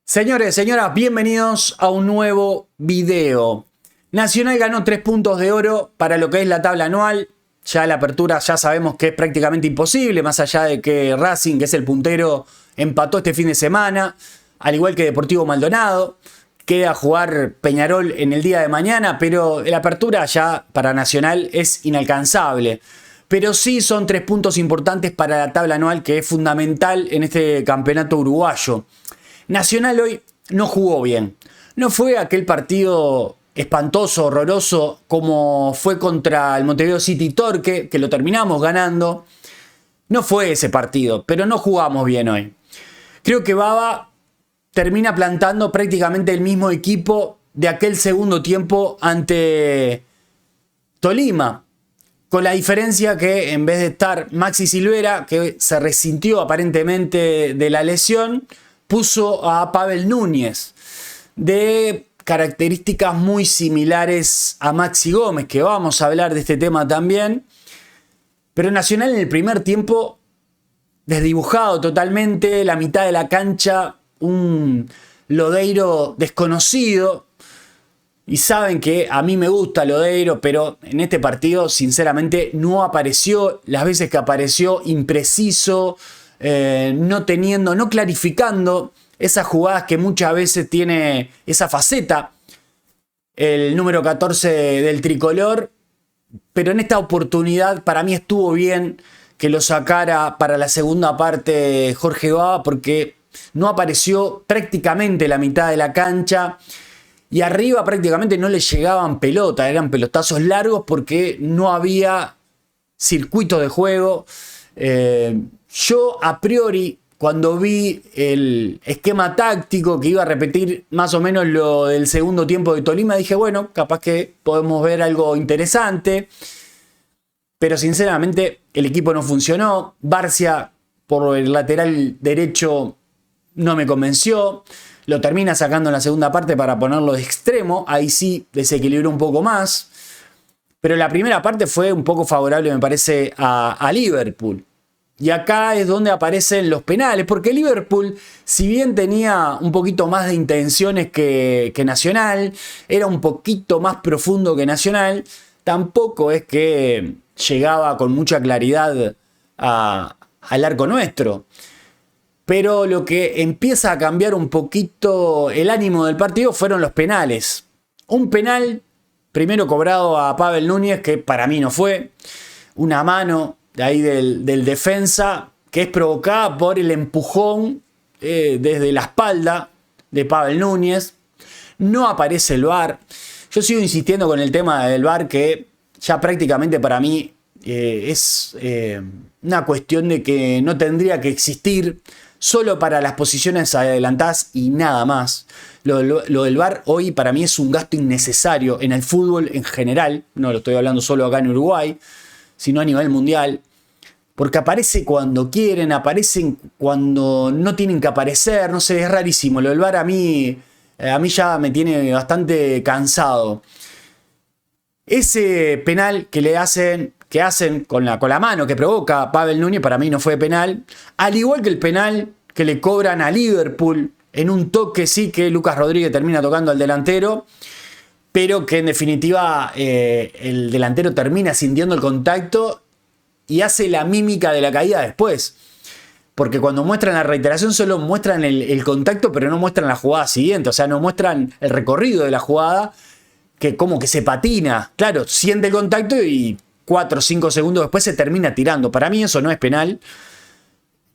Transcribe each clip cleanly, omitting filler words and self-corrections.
Señores, señoras, bienvenidos a un nuevo video. Nacional ganó 3 puntos de oro para lo que es la tabla anual. Ya la apertura ya sabemos que es prácticamente imposible, más allá de que Racing, que es el puntero, empató este fin de semana, al igual que Deportivo Maldonado. Queda jugar Peñarol en el día de mañana, pero la apertura ya para Nacional es inalcanzable. Pero sí son 3 puntos importantes para la tabla anual, que es fundamental en este campeonato uruguayo. Nacional hoy no jugó bien. No fue aquel partido espantoso, horroroso, como fue contra el Montevideo City Torque, que lo terminamos ganando. No fue ese partido, pero no jugamos bien hoy. Creo que Baba termina plantando prácticamente el mismo equipo de aquel segundo tiempo ante Tolima. Con la diferencia que en vez de estar Maxi Silvera, que se resintió aparentemente de la lesión, puso a Pavel Núñez, de características muy similares a Maxi Gómez, que vamos a hablar de este tema también. Pero Nacional en el primer tiempo, desdibujado totalmente, la mitad de la cancha, un Lodeiro desconocido. Y saben que a mí me gusta Lodeiro, pero en este partido sinceramente no apareció. Las veces que apareció, impreciso, no clarificando esas jugadas que muchas veces tiene esa faceta el número 14 del tricolor. Pero en esta oportunidad para mí estuvo bien que lo sacara para la segunda parte Jorge Baba, porque no apareció prácticamente la mitad de la cancha. Y arriba prácticamente no le llegaban pelotas, eran pelotazos largos porque no había circuito de juego. Yo a priori, cuando vi el esquema táctico que iba a repetir más o menos lo del segundo tiempo de Tolima, dije, bueno, capaz que podemos ver algo interesante. Pero sinceramente el equipo no funcionó. Barcia por el lateral derecho no me convenció. Lo termina sacando en la segunda parte para ponerlo de extremo. Ahí sí desequilibró un poco más. Pero la primera parte fue un poco favorable, me parece, a Liverpool. Y acá es donde aparecen los penales. Porque Liverpool, si bien tenía un poquito más de intenciones que Nacional, era un poquito más profundo que Nacional, tampoco es que llegaba con mucha claridad al arco nuestro. Pero lo que empieza a cambiar un poquito el ánimo del partido fueron los penales. Un penal, primero cobrado a Pavel Núñez, que para mí no fue. Una mano de ahí del defensa, que es provocada por el empujón desde la espalda de Pavel Núñez. No aparece el VAR. Yo sigo insistiendo con el tema del VAR, que ya prácticamente para mí es una cuestión de que no tendría que existir. Solo para las posiciones adelantadas y nada más. Lo del VAR hoy para mí es un gasto innecesario en el fútbol en general. No lo estoy hablando solo acá en Uruguay, sino a nivel mundial. Porque aparece cuando quieren, aparecen cuando no tienen que aparecer. No sé, es rarísimo. Lo del VAR a mí ya me tiene bastante cansado. Ese penal que hacen con la mano que provoca Pavel Núñez, para mí no fue penal. Al igual que el penal que le cobran a Liverpool en un toque, sí, que Lucas Rodríguez termina tocando al delantero, pero que en definitiva el delantero termina sintiendo el contacto y hace la mímica de la caída después. Porque cuando muestran la reiteración solo muestran el contacto, pero no muestran la jugada siguiente. O sea, no muestran el recorrido de la jugada, que como que se patina. Claro, siente el contacto y 4 o 5 segundos después se termina tirando. Para mí eso no es penal.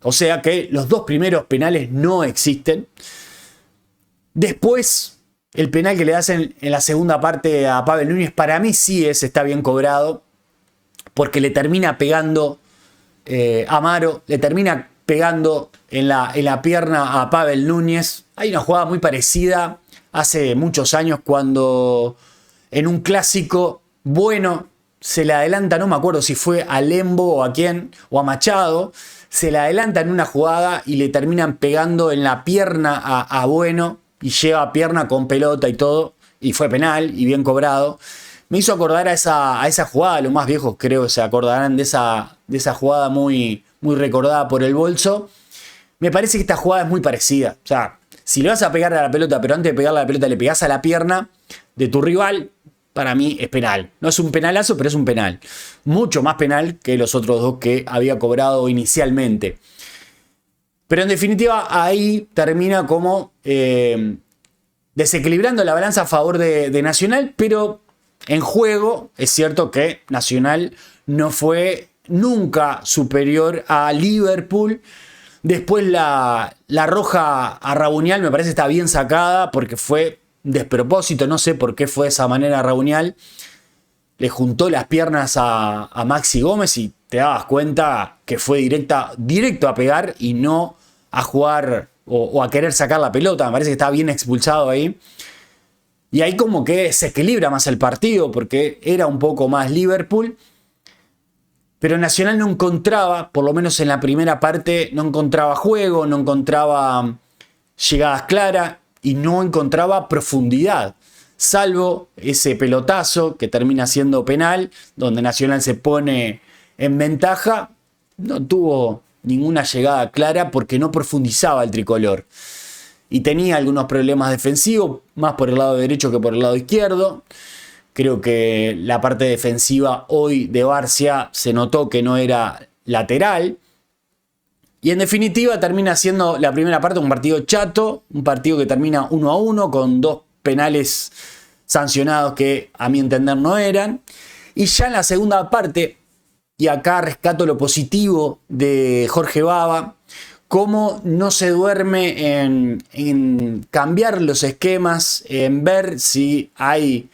O sea que los dos primeros penales no existen. Después, el penal que le hacen en la segunda parte a Pavel Núñez, para mí sí está bien cobrado. Porque le termina pegando Amaro, le termina pegando en la pierna a Pavel Núñez. Hay una jugada muy parecida hace muchos años cuando en un clásico bueno se le adelanta, no me acuerdo si fue a Lembo o a quién, o a Machado, se le adelanta en una jugada y le terminan pegando en la pierna a Bueno y lleva pierna con pelota y todo, y fue penal y bien cobrado. Me hizo acordar a esa jugada, los más viejos creo que se acordarán de esa jugada muy, muy recordada por el bolso. Me parece que esta jugada es muy parecida, o sea, Si le vas a pegar a la pelota, pero antes de pegarle a la pelota le pegás a la pierna de tu rival, para mí es penal. No es un penalazo, pero es un penal. Mucho más penal que los otros dos que había cobrado inicialmente. Pero en definitiva ahí termina como desequilibrando la balanza a favor de Nacional, pero en juego es cierto que Nacional no fue nunca superior a Liverpool. Después la roja a Rabuñal me parece que está bien sacada porque fue despropósito, no sé por qué fue de esa manera Rabuñal. Le juntó las piernas a Maxi Gómez y te dabas cuenta que fue directo a pegar y no a jugar o a querer sacar la pelota. Me parece que está bien expulsado ahí. Y ahí como que se equilibra más el partido porque era un poco más Liverpool. Pero Nacional no encontraba, por lo menos en la primera parte, no encontraba juego, no encontraba llegadas claras y no encontraba profundidad. Salvo ese pelotazo que termina siendo penal, donde Nacional se pone en ventaja, no tuvo ninguna llegada clara porque no profundizaba el tricolor. Y tenía algunos problemas defensivos, más por el lado derecho que por el lado izquierdo. Creo que la parte defensiva hoy de Barcia se notó que no era lateral. Y en definitiva termina siendo la primera parte un partido chato, un partido que termina 1-1 con 2 penales sancionados que a mi entender no eran. Y ya en la segunda parte, y acá rescato lo positivo de Jorge Baba, cómo no se duerme en cambiar los esquemas, en ver si hay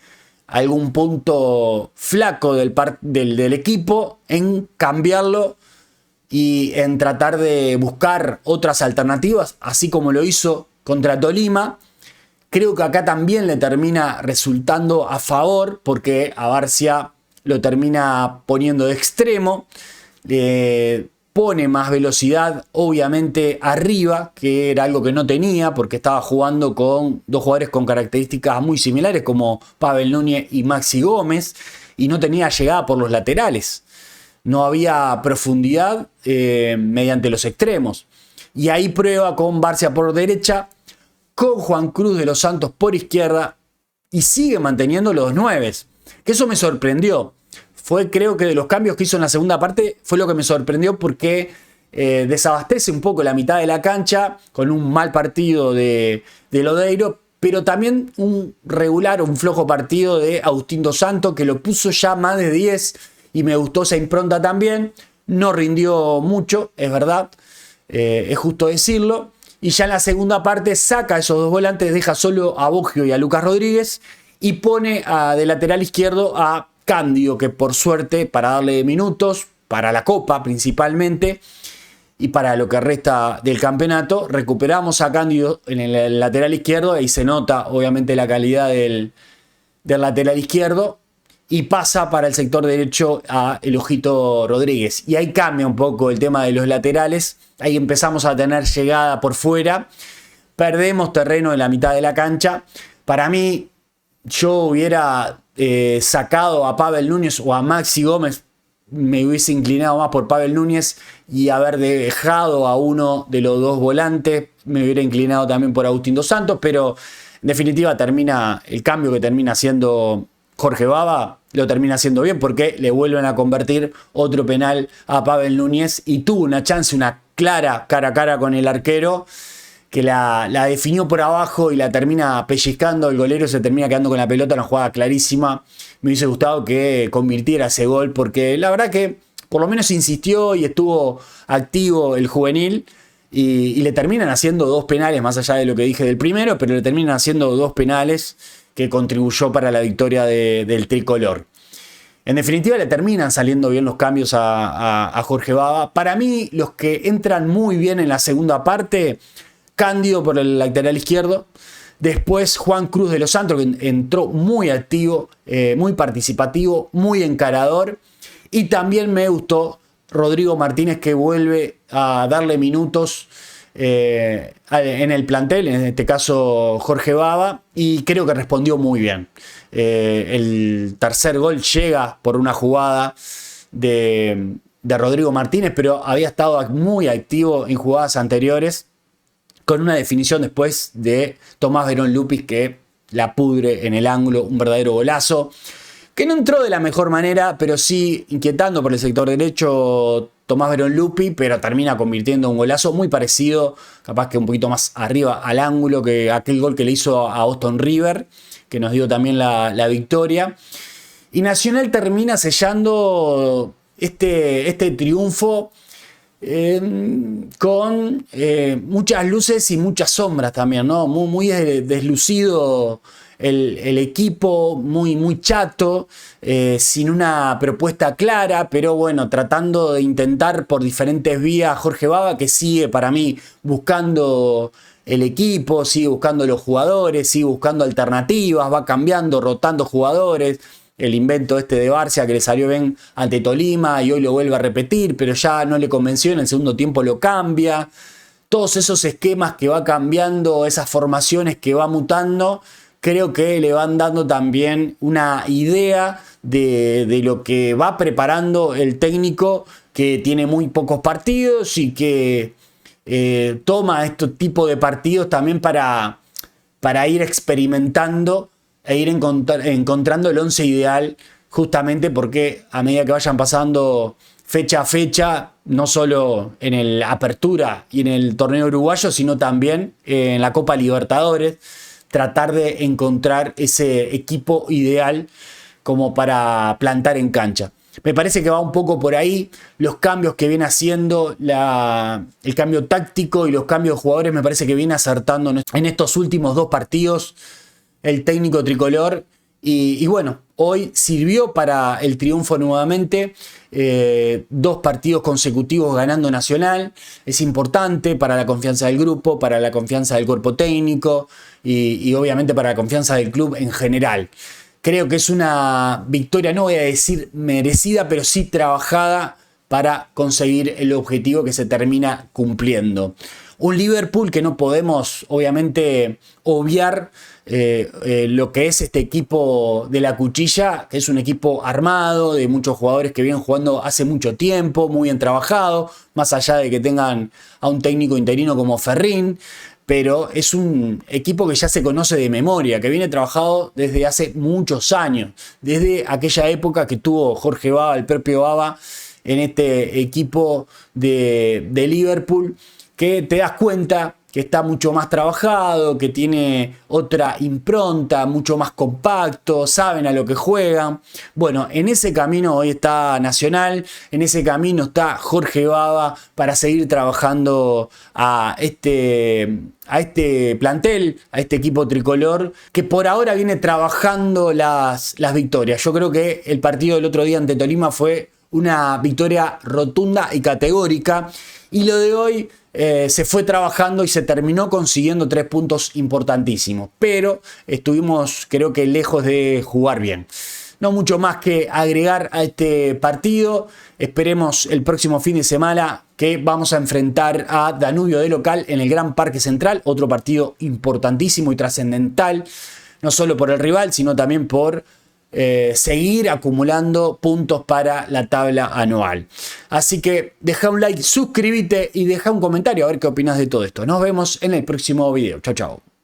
algún punto flaco del equipo, en cambiarlo y en tratar de buscar otras alternativas, así como lo hizo contra Tolima. Creo que acá también le termina resultando a favor, porque a Barcia lo termina poniendo de extremo, pone más velocidad obviamente arriba, que era algo que no tenía porque estaba jugando con dos jugadores con características muy similares como Pavel Núñez y Maxi Gómez, y no tenía llegada por los laterales, no había profundidad mediante los extremos. Y ahí prueba con Barcia por derecha, con Juan Cruz de los Santos por izquierda, y sigue manteniendo los 9, que eso me sorprendió. Fue, creo que de los cambios que hizo en la segunda parte, fue lo que me sorprendió porque desabastece un poco la mitad de la cancha con un mal partido de Lodeiro, pero también un regular, un flojo partido de Agustín Dos Santos, que lo puso ya más de 10 y me gustó esa impronta también. No rindió mucho, es verdad, es justo decirlo. Y ya en la segunda parte saca esos dos volantes, deja solo a Boggio y a Lucas Rodríguez y pone de lateral izquierdo a Cándido, que por suerte, para darle minutos, para la Copa principalmente, y para lo que resta del campeonato, recuperamos a Cándido en el lateral izquierdo, y se nota obviamente la calidad del lateral izquierdo, y pasa para el sector derecho a el Ojito Rodríguez. Y ahí cambia un poco el tema de los laterales, ahí empezamos a tener llegada por fuera, perdemos terreno en la mitad de la cancha. Para mí, yo hubiera sacado a Pavel Núñez o a Maxi Gómez, me hubiese inclinado más por Pavel Núñez y haber dejado a uno de los dos volantes, me hubiera inclinado también por Agustín Dos Santos, pero en definitiva termina el cambio que termina haciendo Jorge Baba, lo termina haciendo bien porque le vuelven a convertir otro penal a Pavel Núñez y tuvo una chance, una clara cara a cara con el arquero, que la definió por abajo y la termina pellizcando. El golero se termina quedando con la pelota, una jugada clarísima. Me hubiese gustado que convirtiera ese gol porque la verdad que por lo menos insistió y estuvo activo el juvenil, y le terminan haciendo 2 penales, más allá de lo que dije del primero, pero le terminan haciendo 2 penales que contribuyó para la victoria del tricolor. En definitiva, le terminan saliendo bien los cambios a Jorge Baba. Para mí, los que entran muy bien en la segunda parte, Cándido por el lateral izquierdo, después Juan Cruz de los Santos, que entró muy activo, muy participativo, muy encarador, y también me gustó Rodrigo Martínez, que vuelve a darle minutos en el plantel, en este caso Jorge Baba, y creo que respondió muy bien. El tercer gol llega por una jugada de Rodrigo Martínez, pero había estado muy activo en jugadas anteriores. con una definición después de Tomás Verón Lupis que la pudre en el ángulo, un verdadero golazo, que no entró de la mejor manera, pero sí inquietando por el sector derecho Tomás Verón Lupi, pero termina convirtiendo un golazo muy parecido, capaz que un poquito más arriba al ángulo que aquel gol que le hizo a Austin River, que nos dio también la victoria. Y Nacional termina sellando este triunfo con muchas luces y muchas sombras también, ¿no? Muy deslucido el equipo, muy chato, sin una propuesta clara, pero bueno, tratando de intentar por diferentes vías Jorge Baba, que sigue para mí buscando el equipo, sigue buscando los jugadores, sigue buscando alternativas, va cambiando, rotando jugadores. El invento de Barcia que le salió bien ante Tolima y hoy lo vuelve a repetir, pero ya no le convenció, en el segundo tiempo lo cambia. Todos esos esquemas que va cambiando, esas formaciones que va mutando, creo que le van dando también una idea de lo que va preparando el técnico, que tiene muy pocos partidos y que toma este tipo de partidos también para ir experimentando e ir encontrando el 11 ideal, justamente porque a medida que vayan pasando fecha a fecha, no solo en el Apertura y en el torneo uruguayo, sino también en la Copa Libertadores, tratar de encontrar ese equipo ideal como para plantar en cancha. Me parece que va un poco por ahí. Los cambios que viene haciendo, el cambio táctico y los cambios de jugadores, me parece que viene acertando en estos últimos 2 partidos el técnico tricolor. Y bueno, hoy sirvió para el triunfo nuevamente. 2 partidos consecutivos ganando Nacional. Es importante para la confianza del grupo, para la confianza del cuerpo técnico y obviamente para la confianza del club en general. Creo que es una victoria, no voy a decir merecida, pero sí trabajada para conseguir el objetivo que se termina cumpliendo. Un Liverpool que no podemos obviamente obviar lo que es este equipo de la Cuchilla, que es un equipo armado, de muchos jugadores que vienen jugando hace mucho tiempo, muy bien trabajado, más allá de que tengan a un técnico interino como Ferrín. Pero es un equipo que ya se conoce de memoria, que viene trabajado desde hace muchos años, desde aquella época que tuvo Jorge Baba, el propio Baba, en este equipo de Liverpool, que te das cuenta que está mucho más trabajado, que tiene otra impronta, mucho más compacto, saben a lo que juegan. Bueno, en ese camino hoy está Nacional, en ese camino está Jorge Baba para seguir trabajando a este plantel, a este equipo tricolor, que por ahora viene trabajando las victorias. Yo creo que el partido del otro día ante Tolima fue una victoria rotunda y categórica, y lo de hoy se fue trabajando y se terminó consiguiendo 3 puntos importantísimos, pero estuvimos, creo que, lejos de jugar bien. No mucho más que agregar a este partido. Esperemos el próximo fin de semana, que vamos a enfrentar a Danubio de local en el Gran Parque Central, otro partido importantísimo y trascendental, no solo por el rival, sino también por seguir acumulando puntos para la tabla anual. Así que deja un like, suscríbete y deja un comentario a ver qué opinas de todo esto. Nos vemos en el próximo video. Chao, chao.